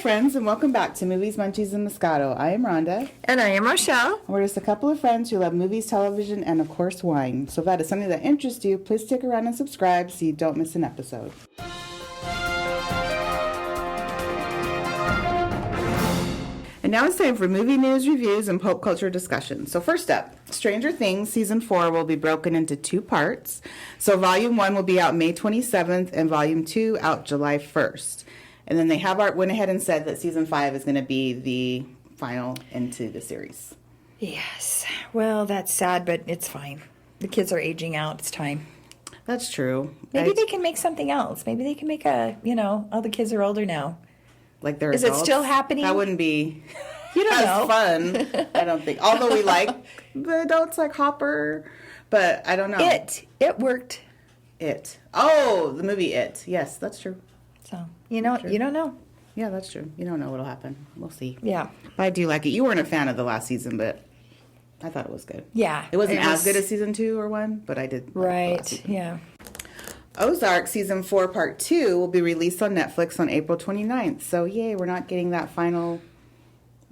friends, and welcome back to Movies, Munchies, and Moscato. I am Rhonda. And I am Rochelle. We're just a couple of friends who love movies, television, and of course wine. So if that is something that interests you, please stick around and subscribe so you don't miss an episode. And now it's time for movie news, reviews, and pop culture discussion. So first up, Stranger Things Season 4 will be broken into 2 parts. So Volume 1 will be out May 27th and Volume 2 out July 1st. And then they went ahead and said that Season 5 is going to be the final into the series. Yes. Well, that's sad, but it's fine. The kids are aging out. It's time. That's true. Maybe they can make something else. Maybe they can make all the kids are older now. Like they're Is adults. it still happening? That wouldn't be You don't know. fun. I don't think. Although we like the adults like Hopper, but I don't know. It worked. It. Oh, the movie It. Yes, that's true. So, you don't know. Yeah, that's true. You don't know what'll happen. We'll see. Yeah. But I do like it. You weren't a fan of the last season, but I thought it was good. Yeah. It wasn't as good as season 2 or 1, but I did. Right. Yeah. Ozark Season 4 Part 2 will be released on Netflix on April 29th. So, yay, we're not getting that final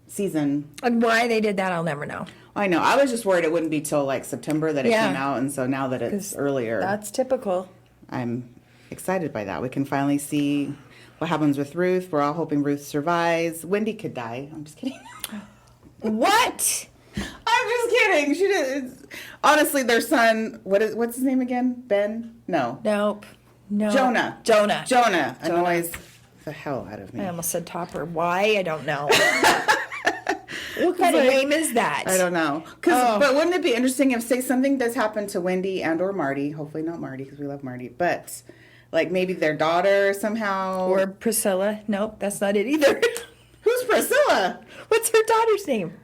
season. And why they did that, I'll never know. I know. I was just worried it wouldn't be till like September that it came out. And so now that it's earlier. That's typical. I'm excited by that. We can finally see what happens with Ruth. We're all hoping Ruth survives. Wendy could die. I'm just kidding. What? I'm just kidding. She did. Honestly, their son. What's his name again? Ben? No. Nope. No. Jonah. Jonah. Annoys the hell out of me. I almost said Topper. Why? I don't know. What kind of name is that? I don't know. But wouldn't it be interesting if, say, something does happen to Wendy and or Marty? Hopefully not Marty, because we love Marty. But, like, maybe their daughter somehow. Or Priscilla. Nope, that's not it either. Who's Priscilla? What's her daughter's name?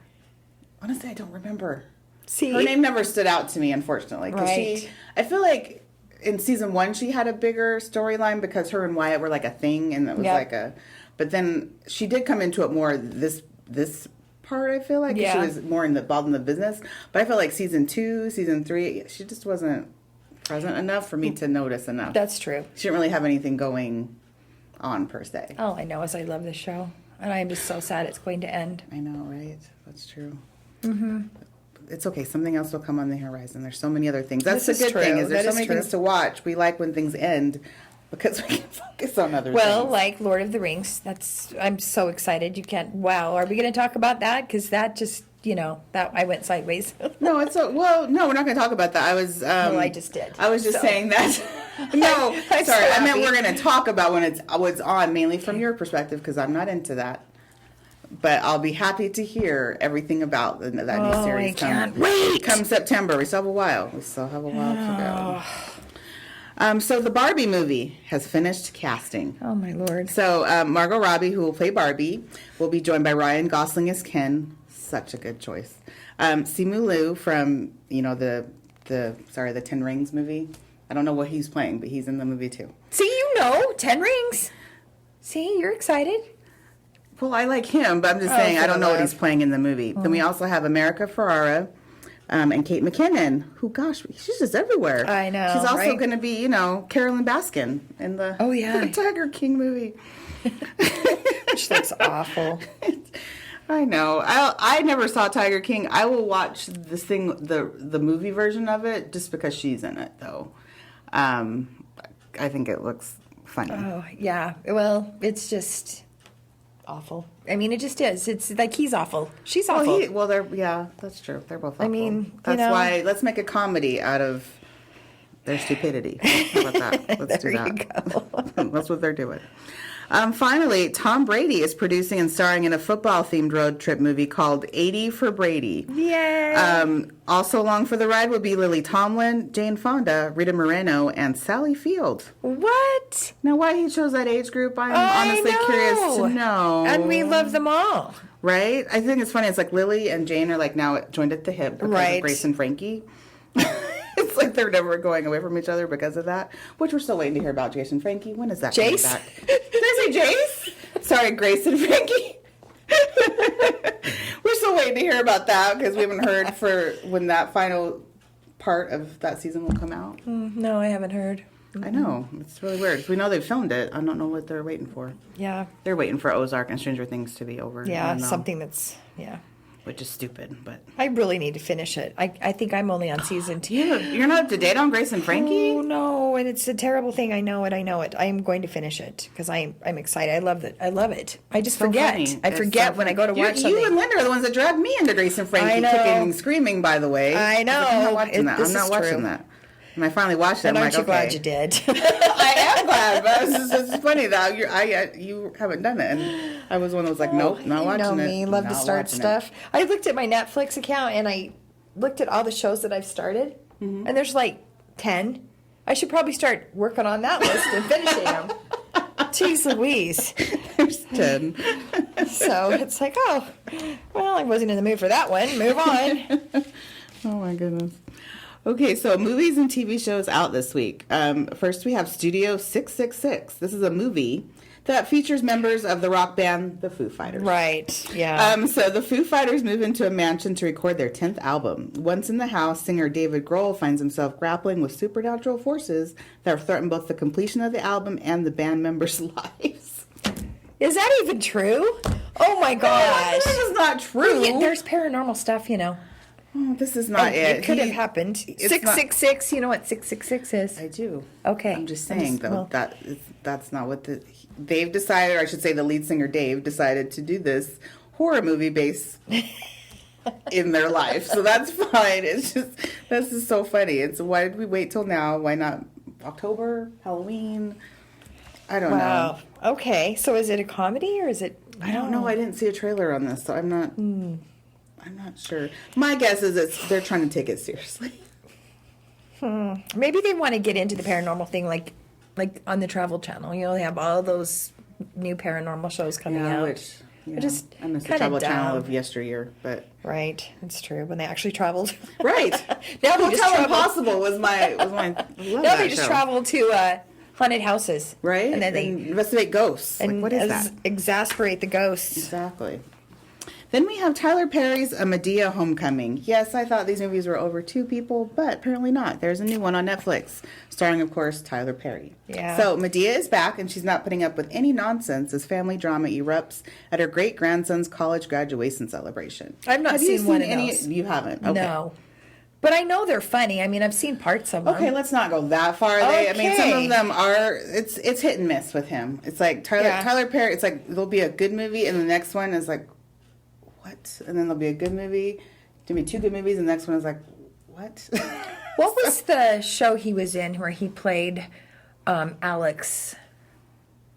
Honestly, I don't remember. See? Her name never stood out to me, unfortunately. Right. I feel like in season 1 she had a bigger storyline because her and Wyatt were like a thing, and it was like a. But then she did come into it more this part. I feel like she was more involved in the business. But I feel like season 2, season 3, she just wasn't present enough for me to notice enough. That's true. She didn't really have anything going on per se. All I know is I love this show, and I am just so sad it's going to end. I know, right? That's true. Mm-hmm. It's okay. Something else will come on the horizon. There's so many other things. That's the good thing. Is there's so many things to watch. We like when things end because we can focus on other things. Well, like Lord of the Rings. I'm so excited. You can't. Wow. Are we going to talk about that? Because that just, that I went sideways. No, no, we're not going to talk about that. I was. Well, I just did. I was just saying that. No, I'm sorry. so I meant happy. we're going to talk about when it's on, mainly from your perspective, because I'm not into that. But I'll be happy to hear everything about that new series. I can't wait. Come September. We still have a while. To go. So the Barbie movie has finished casting. Oh, my Lord. So Margot Robbie, who will play Barbie, will be joined by Ryan Gosling as Ken. Such a good choice. Simu Liu from, the 10 Rings movie. I don't know what he's playing, but he's in the movie too. See, 10 Rings. See, you're excited. Well, I like him, but I'm just saying I don't know what he's playing in the movie. Oh. Then we also have America Ferrara and Kate McKinnon, who, gosh, she's just everywhere. I know, She's also right? going to be, Carolyn Baskin in the Tiger King movie. Which looks awful. I know. I never saw Tiger King. I will watch this thing, the movie version of it, just because she's in it, though. I think it looks funny. Oh, yeah. Well, it's just awful. I mean, it just is. It's like he's awful. She's awful. That's true. They're both awful. I mean, that's why let's make a comedy out of their stupidity. How about that? Let's do that. That's what they're doing. Finally, Tom Brady is producing and starring in a football-themed road trip movie called 80 for Brady. Yay! Also along for the ride will be Lily Tomlin, Jane Fonda, Rita Moreno, and Sally Field. What? Now, why he chose that age group, I'm honestly curious to know. And we love them all. Right? I think it's funny. It's like Lily and Jane are like now joined at the hip because of Grace and Frankie. It's like they're never going away from each other because of that. Which we're still waiting to hear about Jason Frankie. When is that coming back? Did I say Jace? Sorry, Grace and Frankie. We're still waiting to hear about that because we haven't heard for when that final part of that season will come out. No, I haven't heard. I know. It's really weird. We know they filmed it. I don't know what they're waiting for. Yeah. They're waiting for Ozark and Stranger Things to be over. I Yeah, don't know, something that's, yeah. which is stupid, but I really need to finish it. I think I'm only on season 2. you're not up to date on Grace and Frankie? Oh, no, and it's a terrible thing. I know it. I am going to finish it because I'm excited. I love it. I just So forget. funny. I It's forget so when I funny. go to watch something. You and Linda are the ones that dragged me into Grace and Frankie, I know. kicking and screaming, by the way. I know. I'm not watching that. This I'm not is watching true. that. And I finally watched it. And I'm aren't like, you glad okay. you did? I am glad, but it's funny that you haven't done it. And I was one that was like, nope, not watching You know it. me, love to Not start watching it. stuff. I looked at my Netflix account and I looked at all the shows that I've started, Mm-hmm. and there's like 10. I should probably start working on that list and finishing them. Jeez Louise. There's 10. So it's like, oh, well, I wasn't in the mood for that one. Move on. Oh my goodness. Okay, so movies and TV shows out this week. First, we have Studio 666. This is a movie that features members of the rock band, the Foo Fighters. Right, yeah. So the Foo Fighters move into a mansion to record their 10th album. Once in the house, singer David Grohl finds himself grappling with supernatural forces that threaten both the completion of the album and the band members' lives. Is that even true? Oh my gosh. This is not true. Yeah, there's paranormal stuff, you know. Oh, this is not And it. it could have happened. it's 666, you know what 666 is? I do. Okay. I'm just saying, though, well- that's not what they've decided, or I should say the lead singer Dave decided to do this horror movie based in their life. So that's fine. It's just, this is so funny. It's why did we wait till now? Why not October, Halloween? I don't know. Wow. Okay. So is it a comedy or is it? I don't know. I didn't see a trailer on this, so I'm not. I'm not sure. My guess is they're trying to take it seriously. Maybe they want to get into the paranormal thing, like on the Travel Channel. You know, they have all those new paranormal shows coming out. Which just I missed the kinda Travel Channel dumb. of yesteryear, but Right. It's true. When they actually traveled. right. Now they just Hotel travel. Impossible was my. I love Now that they just show. travel to haunted houses. Right? And then they investigate ghosts. and like, what is that? exasperate the ghosts. Exactly. Then we have Tyler Perry's A Medea Homecoming. Yes, I thought these movies were over 2 people, but apparently not. There's a new one on Netflix, starring, of course, Tyler Perry. Yeah. So Medea is back, and she's not putting up with any nonsense as family drama erupts at her great-grandson's college graduation celebration. I've not Have you seen one of any? those. You haven't? Okay. No. But I know they're funny. I mean, I've seen parts of them. Okay, let's not go that far. I mean, some Okay. of them are. It's hit and miss with him. It's like Yeah. Tyler Perry. It's like there'll be a good movie, and the next one is like, what? And then there'll be a good movie. There'll be 2 good movies, and the next one is like, what? What was the show he was in where he played Alex?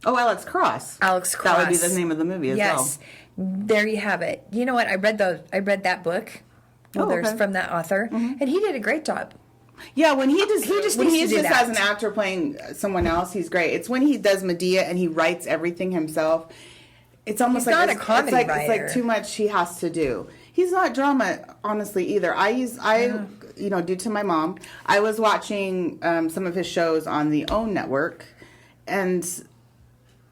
Oh, Alex Cross. Alex That would be Cross. the name of the movie as well. Yes. There you have it. You know what? I read that book. Well, Oh, there's okay. from that author, and he did a great job. Yeah, when he just when needs he's to do just as that. an actor playing someone else, he's great. It's when he does Medea and he writes everything himself. It's almost He's like not a comedy it's writer. like too much he has to do. He's not drama, honestly, either. Due to my mom, I was watching some of his shows on the OWN network, and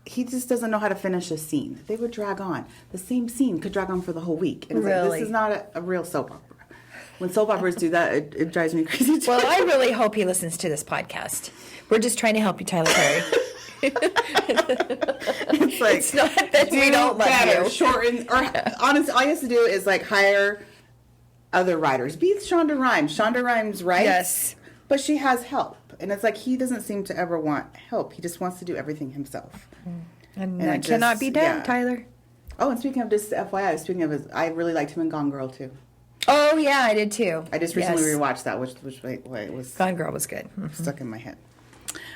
he just doesn't know how to finish a scene. They would drag on. The same scene could drag on for the whole week. And it's like, Really? this is not a real soap opera. When soap operas do that, it drives me crazy too. Well, I really hope he listens to this podcast. We're just trying to help you, Tyler Perry. It's like, It's not that we don't love better, you. shorten, or honestly, all you have to do is like hire other writers. Be Shonda Rhimes. Shonda Rhimes writes, Yes. but she has help, and it's like he doesn't seem to ever want help. He just wants to do everything himself. And And that it cannot just- be done, yeah. Tyler. Oh, and speaking of just FYI, speaking of his, I really liked him in Gone Girl too. Oh yeah, I did too. I just recently Yes. rewatched that, which was Gone Girl was good. stuck in my head.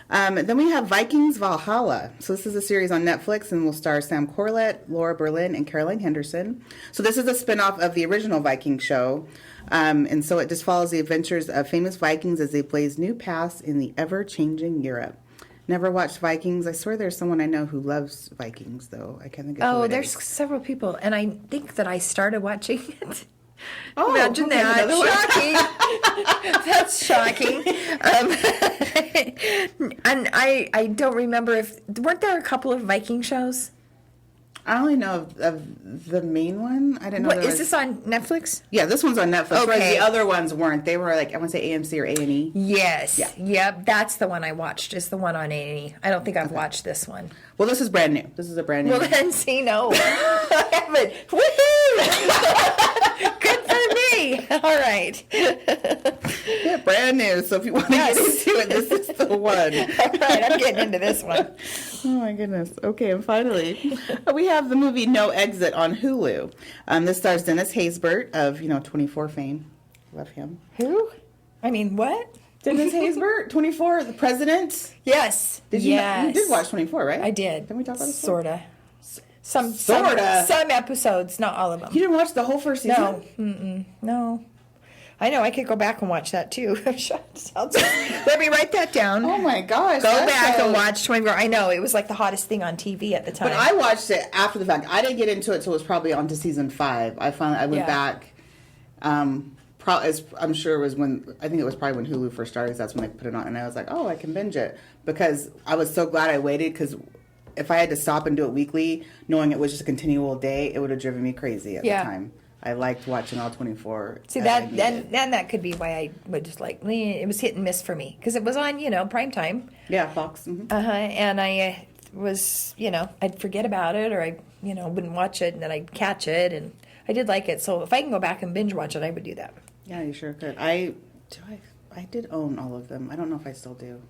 Then we have Vikings Valhalla. So this is a series on Netflix and will star Sam Corlett, Laura Berlin, and Caroline Henderson. So this is a spinoff of the original Viking show. And so it just follows the adventures of famous Vikings as they blaze new paths in the ever-changing Europe. Never watched Vikings. I swear there's someone I know who loves Vikings, though. I can't think of who Oh, it there's is. several people, and I think that I started watching it. Oh, Imagine okay, that. another one. Shocking. That's shocking. And I don't remember if weren't there a couple of Viking shows? I only know of the main one. I didn't know. What is this on Netflix? Yeah, this one's on Netflix. Whereas Okay. the other ones weren't. They were like, I want to say AMC or A&E. Yes. Yeah. Yep. That's the one I watched. Is the one on A&E. I don't think I've watched this one. Well, this is brand new. This is a brand new. Well, then, see, no. I haven't. Woohoo! Good for me. All right. Yeah, brand new. So if you want to get into it, this is the one. All right, I'm getting into this one. Oh my goodness. Okay, and finally, we have the movie No Exit on Hulu. This stars Dennis Haysbert of 24 fame. Love him. Who? I mean, what? Dennis Haysbert, 24, the president. Yes. Did you? Yes. You did watch 24, right? I did. Didn't we talk about this? Sorta. Sorta. Some episodes, not all of them. You didn't watch the whole first season? No. No. I know. I could go back and watch that too. Let me write that down. Oh my gosh. Go that's back and watch 24. I know. It was like the hottest thing on TV at the time. But I watched it after the fact. I didn't get into it until it was probably on to season 5. I went back. I'm sure it was I think it was probably when Hulu first started. 'Cause that's when they put it on, and I was like, oh, I can binge it, because I was so glad I waited, because if I had to stop and do it weekly, knowing it was just a continual day, it would have driven me crazy at the time. I liked watching all 24. See that, then that could be why I would just like, it was hit and miss for me, because it was on prime time. Yeah, Fox. Mm-hmm. And I was I'd forget about it, or I wouldn't watch it, and then I'd catch it, and I did like it. So if I can go back and binge watch it, I would do that. Yeah, you sure could. I did own all of them. I don't know if I still do.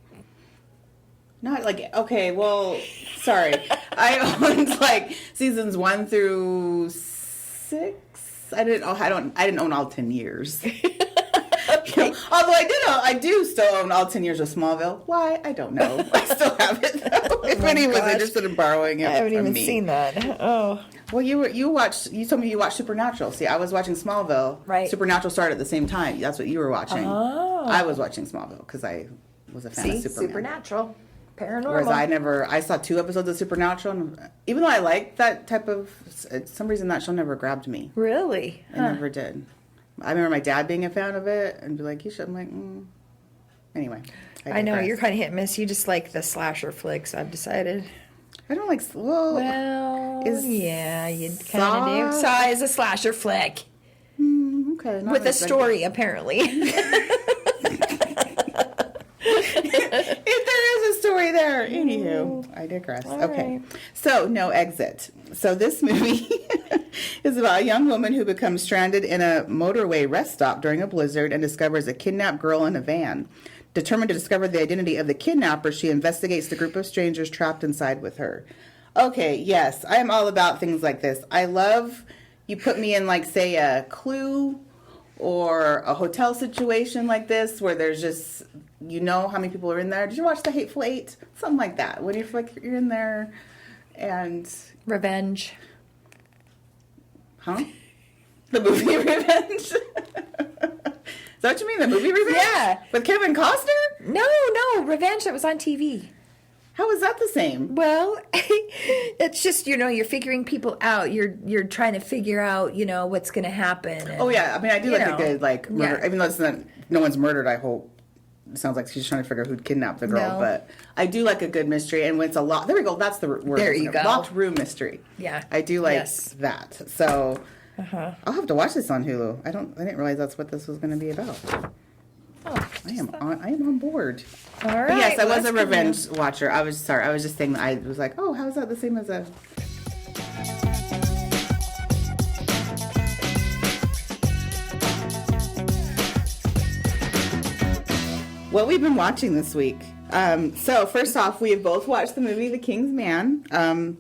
Not like, okay, well, sorry. I owned like seasons 1 through 6. I didn't own all 10 years. Okay. Although I do still own all 10 years of Smallville. Why? I don't know. I still have it though. If anyone's interested in borrowing it, I haven't even me. seen that. Oh. Well, you told me you watched Supernatural. See, I was watching Smallville. Right. Supernatural started at the same time. That's what you were watching. Oh. I was watching Smallville because I was a fan of Superman. Supernatural. Paranormal. Whereas I saw 2 episodes of Supernatural, and even though I liked that type of, for some reason that show never grabbed me. Really? It never did. I remember my dad being a fan of it and be like, you should. I'm like, Anyway. I know, you're kind of hit and miss. You just like the slasher flicks, I've decided. I don't like, yeah, you kind of do. Saw is a slasher flick. Okay. With a story, apparently. If there is a story there. Anywho, I digress. Okay. right. So, No Exit. So this movie is about a young woman who becomes stranded in a motorway rest stop during a blizzard and discovers a kidnapped girl in a van. Determined to discover the identity of the kidnapper, she investigates the group of strangers trapped inside with her. Okay, yes, I am all about things like this. I love, you put me in, like, say, a Clue or a hotel situation like this where there's just, how many people are in there. Did you watch The Hateful Eight? Something like that. When you're in there and... Revenge. Huh? The movie Revenge? Is that what you mean, the movie Revenge? Yeah. With Kevin Costner? No, Revenge that was on TV. How is that the same? Well, it's just, you're figuring people out. You're trying to figure out, what's going to happen. And, Oh, yeah. I mean, I do like a good, like, murder. Yeah. Even though it's not, no one's murdered, I hope. It sounds like she's trying to figure out who'd kidnapped the girl. No. But I do like a good mystery. And when it's a lot, there we go. That's the word. There you go. Locked room mystery. Yeah. I do like Yes. that. So I'll have to watch this on Hulu. I didn't realize that's what this was going to be about. Oh, I am on board. all right. But yes, I well, was a that's good revenge watcher. I was just saying that I was like, oh, how is that the same as a... What we've been watching this week. So first off, we have both watched the movie The King's Man on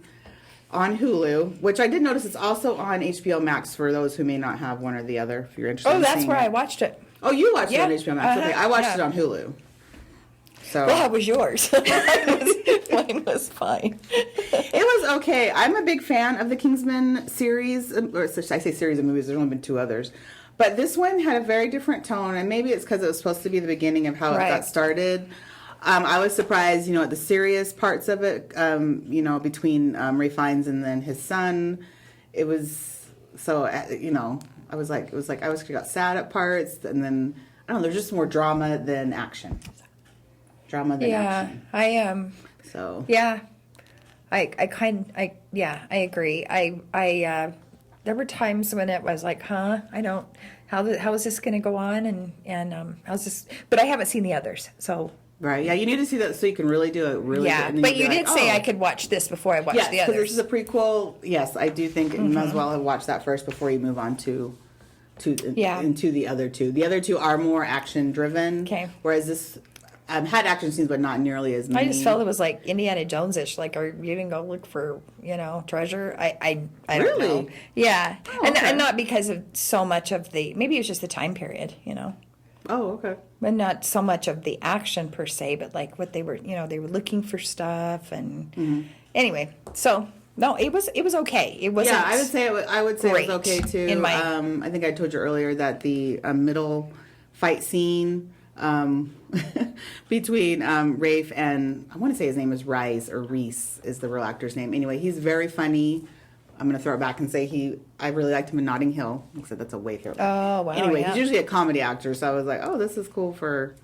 Hulu, which I did notice it's also on HBO Max for those who may not have one or the other. If you're interested. Oh, in that's seeing where it. I watched it. Oh, you watched it on Yeah. HBO Max. Okay, I watched it on Hulu. So Well, how was yours? Mine was fine. it was okay. I'm a big fan of the Kingsman series, or I say series of movies. There's only been 2 others. But this one had a very different tone, and maybe it's because it was supposed to be the beginning of how it got started. I was surprised, at the serious parts of it, between Ray Fiennes and then his son. It was, so, I was like, I got sad at parts, and then, I don't know, there's just more drama than action. Drama than action. I am. So. Yeah. I agree. There were times when it was like, huh, how is this going to go on? And how's this, but I haven't seen the others. So, Right. Yeah, you need to see that so you can really do it really yeah, good. And then but you'll you be did like, say oh. I could watch this before I watched the Yes, because others. this is a prequel. Yes, I do think you might as well have watched that first before you move on into the other two. The other two are more action driven. Okay. Whereas this had action scenes, but not nearly as many. I just felt it was like Indiana Jones-ish. Like, are you gonna go look for treasure? I don't Really? know. Yeah, Oh, and okay. not because of so much of maybe it was just the time period, Oh, okay. but not so much of the action per se, but like what they were, they were looking for stuff and anyway. So no, it was okay. It wasn't. Yeah, I would say it great was okay too. in my- I think I told you earlier that the middle fight scene between Rafe and I want to say his name is Reese is the real actor's name. Anyway, he's very funny. I'm going to throw it back and say I really liked him in Notting Hill. Except that's a way throw. Oh, wow. Anyway, yeah. he's usually a comedy actor, so I was like, oh, this is cool for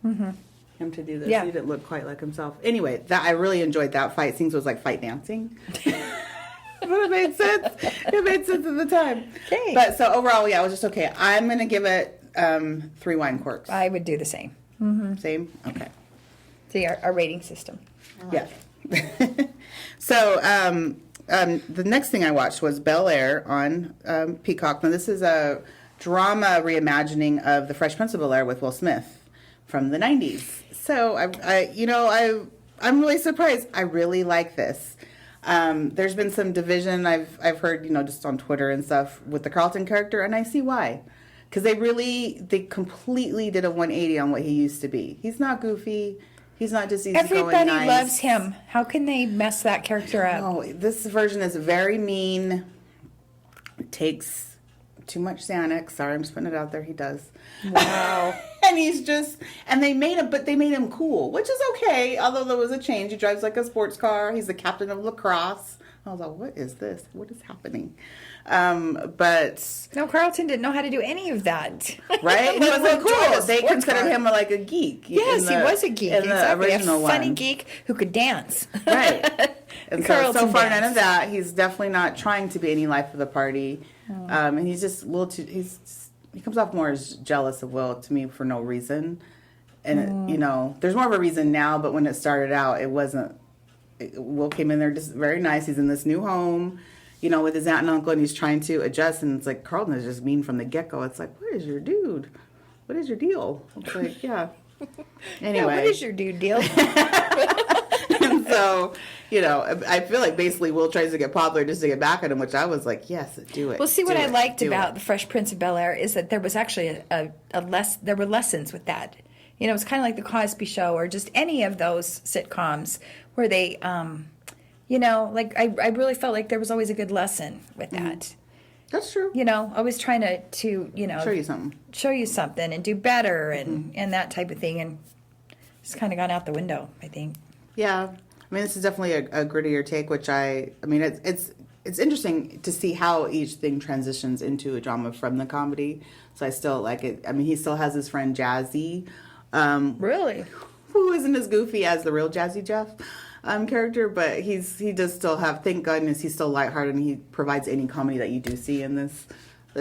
him to do this. Yeah. He didn't look quite like himself. Anyway, I really enjoyed that fight scene. So it was like fight dancing. But it made sense. It made sense at the time. Okay. But so overall, yeah, it was just okay. I'm going to give it 3 wine corks. I would do the same. Same? Okay. See our rating system. Yeah. So the next thing I watched was Bel Air on Peacock. Now this is a drama reimagining of The Fresh Prince of Bel Air with Will Smith from the 90s. So I'm really surprised. I really like this. There's been some division I've heard, just on Twitter and stuff with the Carlton character, and I see why. Because they completely did a 180 on what he used to be. He's not goofy. He's not just easygoing. Everybody nice. loves him. How can they mess that character up? Oh, this version is very mean. It takes too much Xanax. Sorry, I'm just putting it out there. He does. Wow. And they made him cool, which is okay. Although there was a change. He drives like a sports car. He's the captain of lacrosse. I was like, what is this? What is happening? But No, Carlton didn't know how to do any of that. right, he wasn't cool. They sports considered car. him like a geek. Yes, he was a geek. In the Exactly. original A funny one. geek who could dance. Right. And so Carlton far, dance. none of that. He's definitely not trying to be any life of the party. And he's just a little too, he comes off more as jealous of Will to me for no reason. And, there's more of a reason now, but when it started out, it wasn't. Will came in there just very nice. He's in this new home, with his aunt and uncle, and he's trying to adjust. And it's like, Carlton is just mean from the get-go. It's like, what is your dude? What is your deal? It's like, yeah. Anyway. Yeah, what is your dude deal? And so, I feel like basically Will tries to get popular just to get back at him, which I was like, yes, do it. Well, see, what do I it, liked do about it. The Fresh Prince of Bel Air is that there was actually there were lessons with that. It was kind of like The Cosby Show or just any of those sitcoms where they, like I really felt like there was always a good lesson with that. That's true. Always trying to Show you something. and do better and that type of thing, and it's kind of gone out the window, I think. Yeah. I mean, this is definitely a grittier take, which it's interesting to see how each thing transitions into a drama from the comedy. So I still like it. I mean, he still has his friend Jazzy. Really? Who isn't as goofy as the real Jazzy Jeff character, but he does still have, thank goodness, he's still lighthearted and he provides any comedy that you do see in this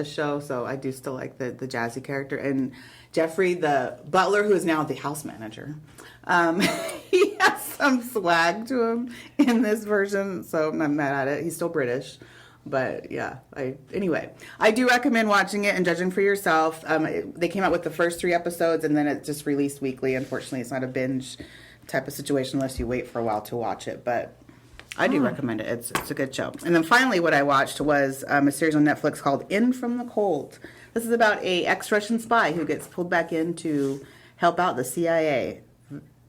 show. So I do still like the Jazzy character. And Jeffrey, the butler, who is now the house manager, he has some swag to him in this version, so I'm not mad at it. He's still British. But yeah, I do recommend watching it and judging for yourself. They came out with the first 3 episodes and then it just released weekly. Unfortunately, it's not a binge type of situation unless you wait for a while to watch it. But I do recommend it. It's a good show. And then finally, what I watched was a series on Netflix called In From the Cold. This is about a ex-Russian spy who gets pulled back in to help out the CIA.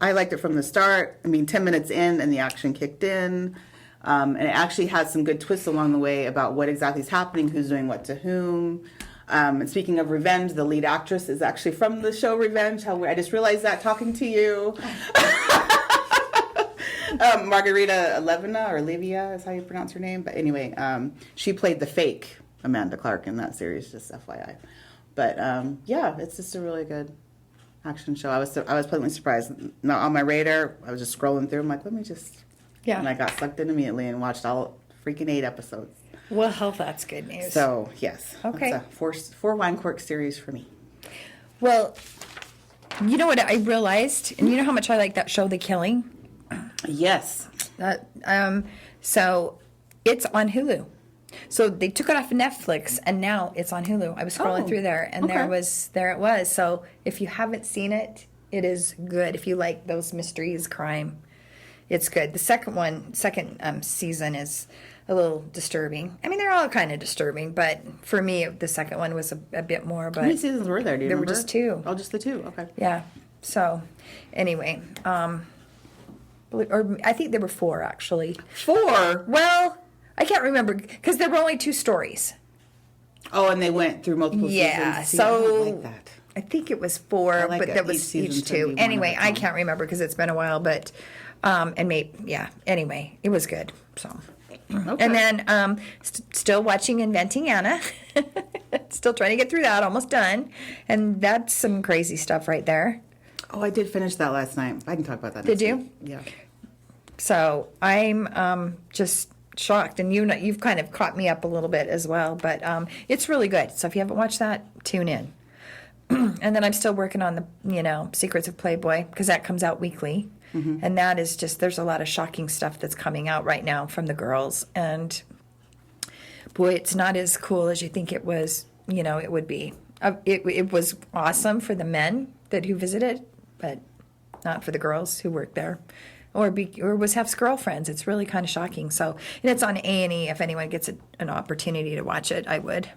I liked it from the start. 10 minutes in and the action kicked in. And it actually has some good twists along the way about what exactly is happening, who's doing what to whom. And speaking of revenge, the lead actress is actually from the show Revenge. I just realized that talking to you. Margarita Levina, or Livia is how you pronounce her name. But anyway, she played the fake Amanda Clark in that series, just FYI. But yeah, it's just a really good action show. I was pleasantly surprised. Not on my radar. I was just scrolling through. I'm like, let me just Yeah. And I got sucked in immediately and watched all freaking 8 episodes. Well, that's good news. So, yes. Okay. That's a four wine cork series for me. Well, you know what I realized? And you know how much I like that show, The Killing? Yes. So it's on Hulu. So they took it off of Netflix, and now it's on Hulu. I was scrolling through there, and okay. there it was. So if you haven't seen it, it is good. If you like those mysteries, crime, it's good. The second season is a little disturbing. I mean, they're all kind of disturbing, but for me, the second one was a bit more. But How many seasons were there? Do you there remember? were just 2. Oh, just the 2. Okay. Yeah. So anyway, or I think there were 4 actually. 4? Well, I can't remember because there were only 2 stories. Oh, and they went through multiple Yeah, seasons. See, I don't so like that. I think it was 4, like but it. that was Each season each should be 2. one Anyway, of its I own. can't remember because it's been a while, but and maybe Anyway, it was good. So. Okay. And then still watching Inventing Anna. Still trying to get through that. Almost done. And that's some crazy stuff right there. Oh, I did finish that last night. I can talk about that Did next you? week. Yeah. So I'm just shocked. And you've kind of caught me up a little bit as well. But it's really good. So if you haven't watched that, tune in. And then I'm still working on the, Secrets of Playboy because that comes out weekly. Mm-hmm. And that is just, there's a lot of shocking stuff that's coming out right now from the girls. And boy, it's not as cool as you think it was, it would be. It was awesome for the men who visited, but not for the girls who worked there or was Hef's girlfriends. It's really kind of shocking. So, and it's on A&E. If anyone gets an opportunity to watch it, I would.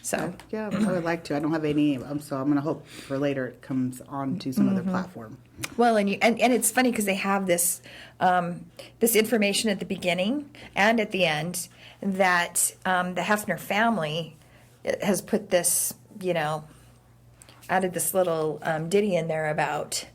So Yeah, I would like to. I don't have any, so I'm going to hope for later it comes on to some other platform. well, and it's funny because they have this this information at the beginning and at the end that the Hefner family has put this, added this little ditty in there about,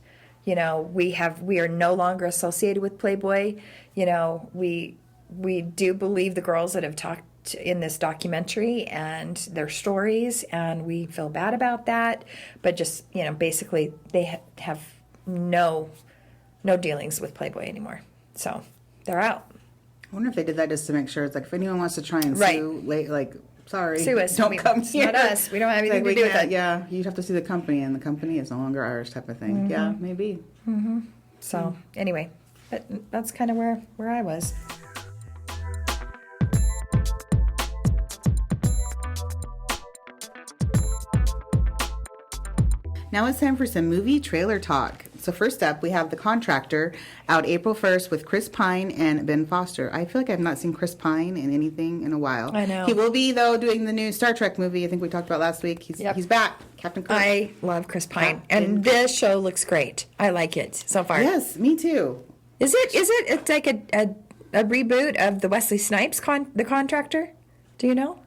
we are no longer associated with Playboy. We do believe the girls that have talked in this documentary and their stories, and we feel bad about that, but just basically they have no dealings with Playboy anymore, so they're out. I wonder if they did that just to make sure. It's like if anyone wants to try and Right. sue, sorry, Sue us. don't come It's here. not us. We don't have anything to do with it. Yeah, you'd have to sue the company, and the company is no longer ours, type of thing. Yeah, maybe. So anyway, that's kind of where I was. Now it's time for some movie trailer talk. So first up, we have The Contractor, out April 1st with Chris Pine and Ben Foster. I feel like I've not seen Chris Pine in anything in a while. I know. He will be, though, doing the new Star Trek movie I think we talked about last week. He's back, Captain Kirk. I love Chris Pine, and this show looks great. I like it so far. Yes, me too. Is it? It's like a reboot of the Wesley Snipes The Contractor? Do you know?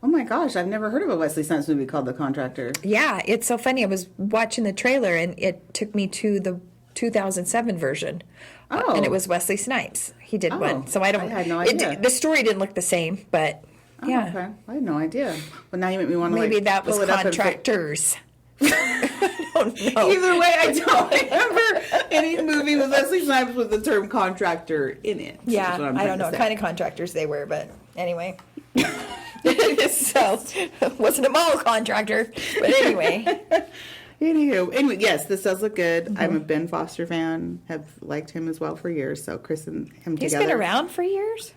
Oh my gosh, I've never heard of a Wesley Snipes movie called The Contractor. Yeah, it's so funny. I was watching the trailer, and it took me to the 2007 version. Oh. And it was Wesley Snipes. He did one. So I had no idea. The story didn't look the same, but Oh, yeah. okay. I had no idea. But now you make me want to Maybe that was pull it up and Contractors. I don't know. Either way, I don't remember any movie with Wesley Snipes with the term contractor in it. Yeah, is what I'm I don't trying know to what say. kind of contractors they were, but anyway. So, wasn't a mall contractor, but anyway. Anyway, yes, this does look good. Mm-hmm. I'm a Ben Foster fan. Have liked him as well for years. So Chris and him He's together. been around for years?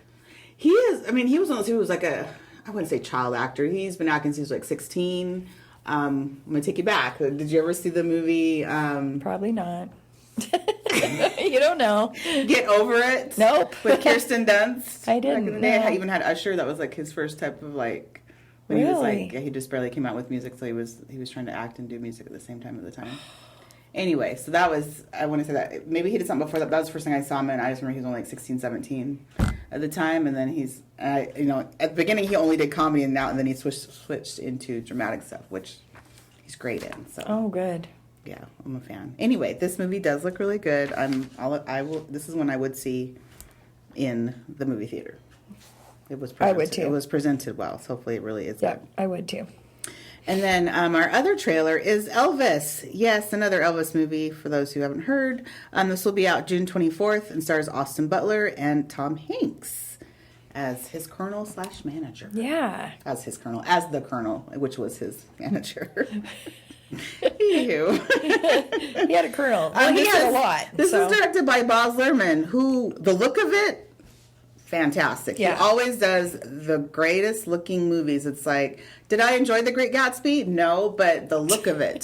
He is. I mean, he was one of those who was like I wouldn't say child actor. He's been acting since he was like 16. I'm gonna take you back. Did you ever see the movie? Probably not. You don't know. Get Over It. Nope. With Kirsten Dunst. I didn't Back in the day, know. I even had Usher. That was like his first type of like. When he was Really? like, he just barely came out with music, so he was trying to act and do music at the same time at the time. Anyway, so that was, I want to say that maybe he did something before that. That was the first thing I saw him in. I just remember he was only like 16, 17 at the time, and then at the beginning he only did comedy, and then he switched into dramatic stuff, which he's great in. So Oh, good. yeah, I'm a fan. Anyway, this movie does look really good. This is one I would see in the movie theater. It was I would too. It was presented well, so hopefully it really is Yeah, good. I would too. And then our other trailer is Elvis. Yes, another Elvis movie for those who haven't heard. This will be out June 24th and stars Austin Butler and Tom Hanks as his colonel / manager. Yeah. As the colonel, which was his manager. Ew. He had a colonel. Well, he had a lot. This is directed by Baz Luhrmann, who, the look of it, fantastic. Yeah. He always does the greatest looking movies. It's like, did I enjoy The Great Gatsby? No, but the look of it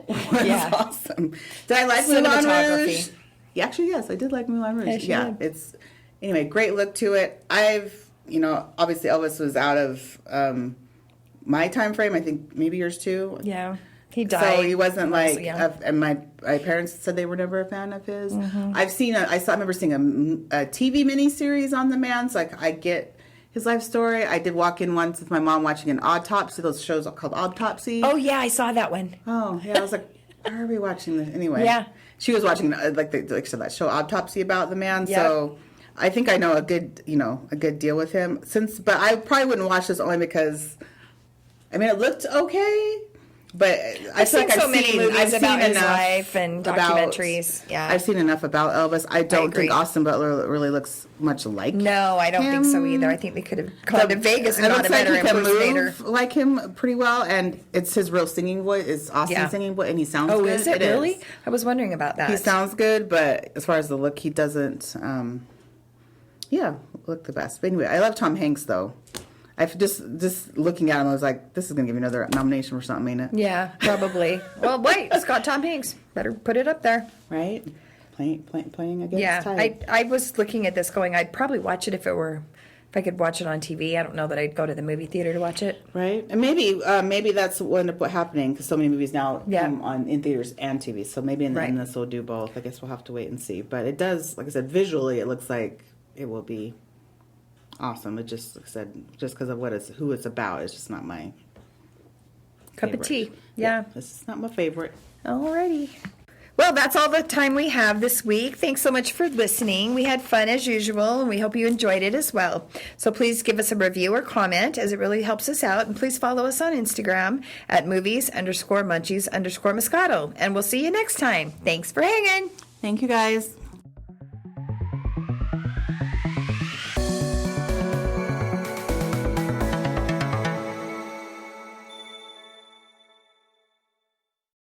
was awesome. Did I like Moulin Rouge? Yeah, actually, yes, I did like Moulin Rouge. Yeah, it's, anyway, great look to it. Obviously Elvis was out of my time frame. I think maybe yours too. Yeah. He died. So he wasn't like, and my parents said they were never a fan of his. Mm-hmm. I remember seeing a TV miniseries on the man, so I get his life story. I did walk in once with my mom watching an Autopsy, those shows called Autopsy. Oh, yeah, I saw that one. Oh, yeah, I was like, why are we watching this? Anyway. Yeah. She was watching, like I said, that show Autopsy about the man, so I think I know a good deal with him. But I probably wouldn't watch this only because, it looked okay. But I feel like I've seen movies about his life and documentaries. I've seen enough about Elvis. I don't think Austin Butler really looks much like him. No, I don't think so either. I think they could have gone to Vegas and got a better impersonator. Move like him pretty well, and it's his real singing voice. It's Austin's singing voice, and he sounds good. Oh, is it really? I was wondering about that. He sounds good, but as far as the look, he doesn't. Look the best. But anyway, I love Tom Hanks though. I've just looking at him, I was like, this is going to give you another nomination for something, ain't it? Yeah, probably. Well, wait, it's got Tom Hanks. Better put it up there. Right? Playing against type. I was looking at this going, I'd probably watch it if I could watch it on TV. I don't know that I'd go to the movie theater to watch it. Right? And maybe that's what ended up happening, because so many movies now come in theaters and TV. So maybe in the end this will do both. I guess we'll have to wait and see. But it does, like I said, visually it looks like it will be awesome. It just, like I said, just because of who it's about, it's just not my cup of tea. Yeah. This is not my favorite. Alrighty. Well, that's all the time we have this week. Thanks so much for listening. We had fun as usual, and we hope you enjoyed it as well. So please give us a review or comment, as it really helps us out. And please follow us on Instagram at movies_munchies_moscato. And we'll see you next time. Thanks for hanging. Thank you, guys.